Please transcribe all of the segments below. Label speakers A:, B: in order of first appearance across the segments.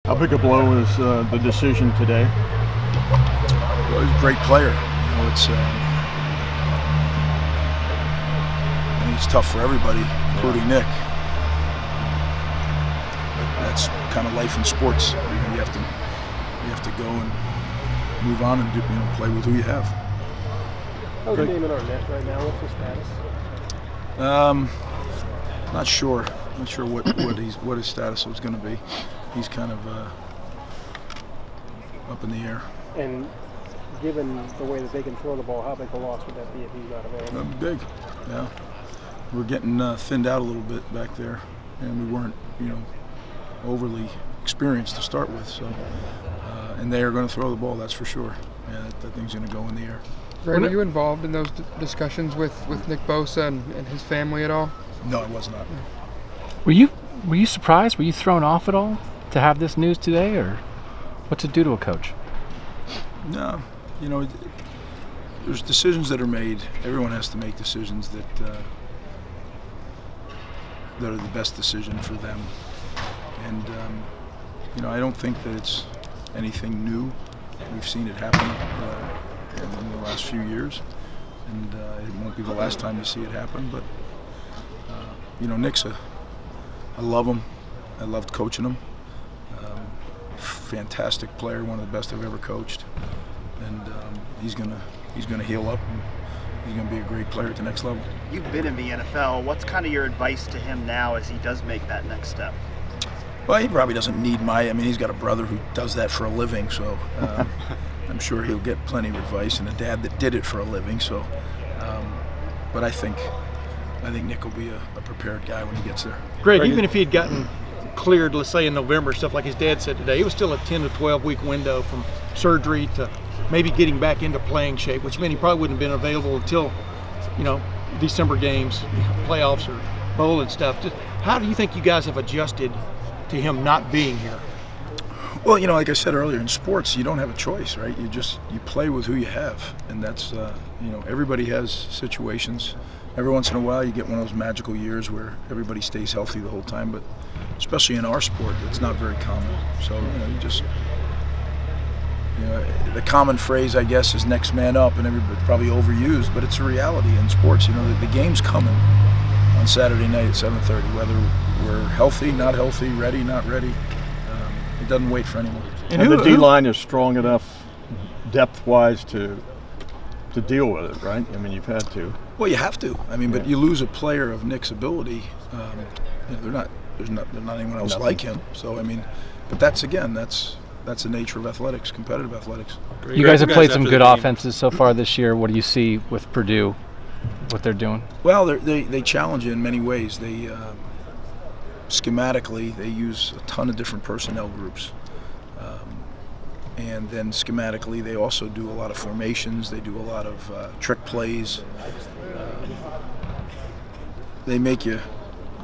A: How big a blow is the decision today?
B: Well, he's a great player. You know, I think it's tough for everybody, including Nick. But that's kind of life in sports. You have to go and move on and play with who you have.
C: How's the name in our net right now? What's his status?
B: Not sure. Not sure what his status was going to be. He's kind of up in the air.
C: And given the way that they can throw the ball, how big a loss would that be if he's not available?
B: Big, yeah. We're getting thinned out a little bit back there, and we weren't, overly experienced to start with. So, and they are going to throw the ball, that's for sure. And that thing's going to go in the air.
D: Greg, were you involved in those discussions with Nick Bosa and his family at all?
B: No, I was not.
E: Were you surprised? Were you thrown off at all to have this news today, or what's it do to a coach?
B: No, there's decisions that are made. Everyone has to make decisions that are the best decision for them. And I don't think that it's anything new. We've seen it happen in the last few years, and it won't be the last time you see it happen. But Nick's I love him. I loved coaching him. Fantastic player, one of the best I've ever coached, and he's gonna heal up, and he's gonna be a great player at the next level.
F: You've been in the NFL. What's kind of your advice to him now as he does make that next step?
B: Well, he probably doesn't need he's got a brother who does that for a living, so I'm sure he'll get plenty of advice, and a dad that did it for a living. So, but I think Nick will be a prepared guy when he gets there.
G: Greg, even if he had gotten cleared, let's say in November, stuff like his dad said today, it was still a 10 to 12 week window from surgery to maybe getting back into playing shape, which meant he probably wouldn't have been available until, December games, playoffs or bowl and stuff. Just how do you think you guys have adjusted to him not being here?
B: Well, like I said earlier, in sports, you don't have a choice, right? You play with who you have, and that's everybody has situations. Every once in a while, you get one of those magical years where everybody stays healthy the whole time, but especially in our sport, it's not very common. So the common phrase, I guess, is next man up, and everybody's probably overused, but it's a reality in sports. The game's coming on Saturday night at 7:30, whether we're healthy, not healthy, ready, not ready. It doesn't wait for anyone.
A: And the D-line is strong enough depth-wise to deal with it, right? I mean, you've had to.
B: Well, you have to. But you lose a player of Nick's ability. There's not anyone else like him. So but that's the nature of athletics, competitive athletics.
E: You guys have played some good offenses so far this year. What do you see with Purdue, what they're doing?
B: Well, they challenge you in many ways. They schematically they use a ton of different personnel groups. And then schematically, they also do a lot of formations. They do a lot of trick plays. They make you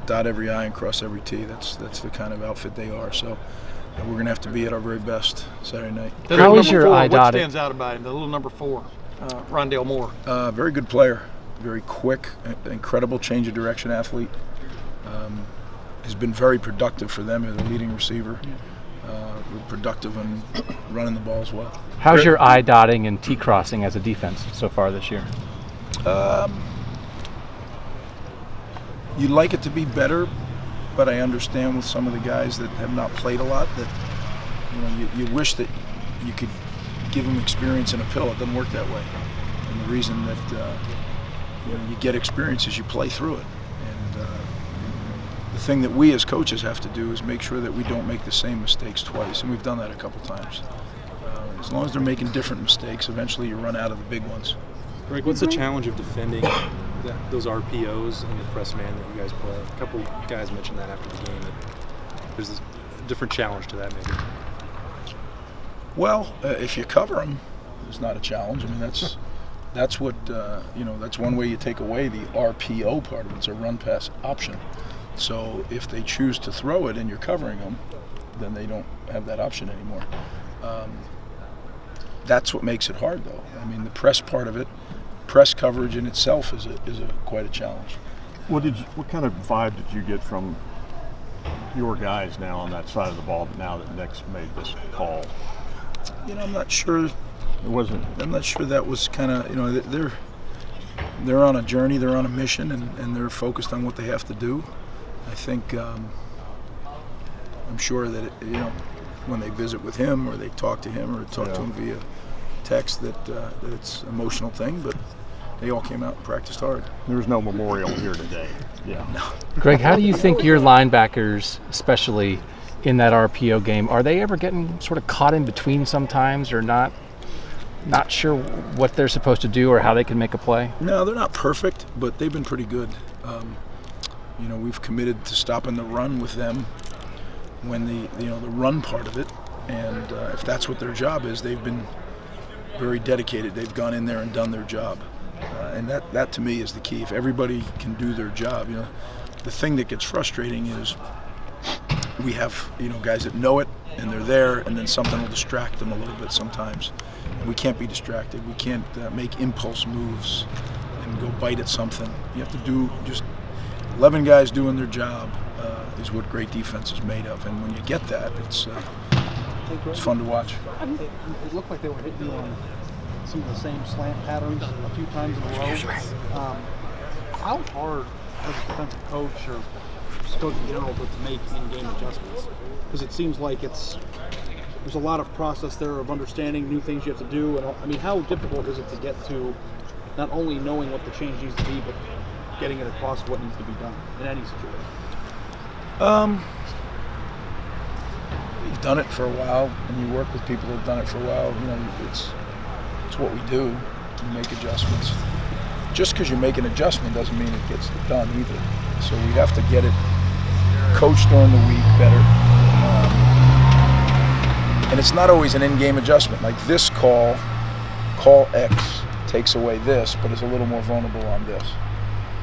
B: dot every I and cross every T. That's the kind of outfit they are. So we're going to have to be at our very best Saturday night.
E: How is your eye dotted?
G: What stands out about him? The little number 4, Rondale Moore.
B: Very good player. Very quick, incredible change of direction athlete. Has been very productive for them as a leading receiver. Productive and running the ball as well.
E: How's your eye dotting and T crossing as a defense so far this year?
B: You'd like it to be better, but I understand with some of the guys that have not played a lot that you wish that you could give them experience in a pill. It doesn't work that way, and the reason that you get experience is you play through it. The thing that we as coaches have to do is make sure that we don't make the same mistakes twice, and we've done that a couple times. As long as they're making different mistakes, eventually you run out of the big ones.
H: Greg, what's the challenge of defending those RPOs and the press man that you guys play? A couple guys mentioned that after the game. That there's a different challenge to that, maybe.
B: Well, if you cover them, it's not a challenge. That's what that's one way you take away the RPO part of it. It's a run pass option. So if they choose to throw it and you're covering them, then they don't have that option anymore. That's what makes it hard, though. The press part of it, press coverage in itself is quite a challenge.
A: What kind of vibe did you get from your guys now on that side of the ball now that Nick's made this call?
B: You know, I'm not sure.
A: It wasn't.
B: I'm not sure that was kind of, you know, they're on a journey, they're on a mission, and they're focused on what they have to do. I think I'm sure that you know, when they visit with him or they talk to him or talk to him via text that it's an emotional thing, but they all came out and practiced hard.
A: There was no memorial here today. Yeah.
B: No.
E: Greg, how do you think your linebackers, especially in that RPO game, are they ever getting sort of caught in between sometimes, or not sure what they're supposed to do or how they can make a play?
B: No, they're not perfect, but they've been pretty good. You know, we've committed to stopping the run with them when the run part of it, and if that's what their job is, they've been very dedicated. They've gone in there and done their job, and that to me is the key. If everybody can do their job, you know, the thing that gets frustrating is we have, you know, guys that know it and they're there, and then something will distract them a little bit sometimes, and we can't be distracted. We can't make impulse moves and go bite at something. You have to do just 11 guys doing their job is what great defense is made of, and when you get that, it's fun to watch.
I: It looked like they were hitting you on some of the same slant patterns a few times in a row. How hard as a defensive coach or just coach in general to make in-game adjustments? Because it seems like there's a lot of process there of understanding new things you have to do. And I mean, how difficult is it to get to not only knowing what the change needs to be, but getting it across what needs to be done in any situation?
B: We've done it for a while, and you work with people who've done it for a while. You know, it's what we do. You make adjustments. Just because you make an adjustment doesn't mean it gets done either. So we have to get it coached during the week better. And it's not always an in-game adjustment. Like this call X takes away this, but it's a little more vulnerable on this.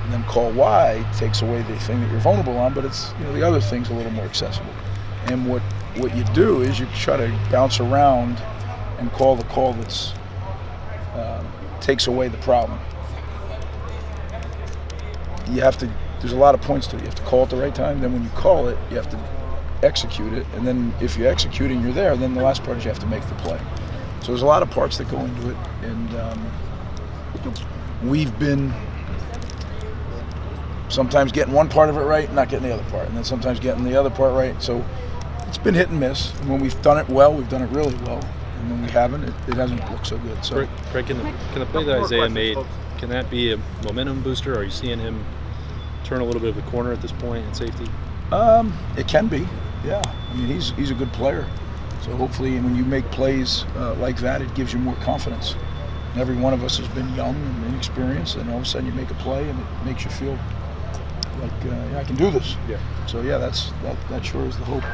B: And then call Y takes away the thing that you're vulnerable on, but it's, you know, the other thing's a little more accessible. And what you do is you try to bounce around and call the call that's takes away the problem. You have to. There's a lot of points to it. You have to call it the right time. Then when you call it, you have to execute it. And then if you execute and you're there, then the last part is you have to make the play. So there's a lot of parts that go into it, and we've been sometimes getting one part of it right and not getting the other part, and then sometimes getting the other part right. So it's been hit and miss. And when we've done it well, we've done it really well. And when we haven't, it hasn't looked so good. So,
H: Greg, can the play that Isaiah made, can that be a momentum booster? Are you seeing him turn a little bit of a corner at this point in safety?
B: It can be, yeah. I mean, he's a good player. So hopefully, when you make plays like that, it gives you more confidence. And every one of us has been young and inexperienced, and all of a sudden you make a play and it makes you feel like, yeah, I can do this.
H: Yeah.
B: So yeah, that sure is the hope.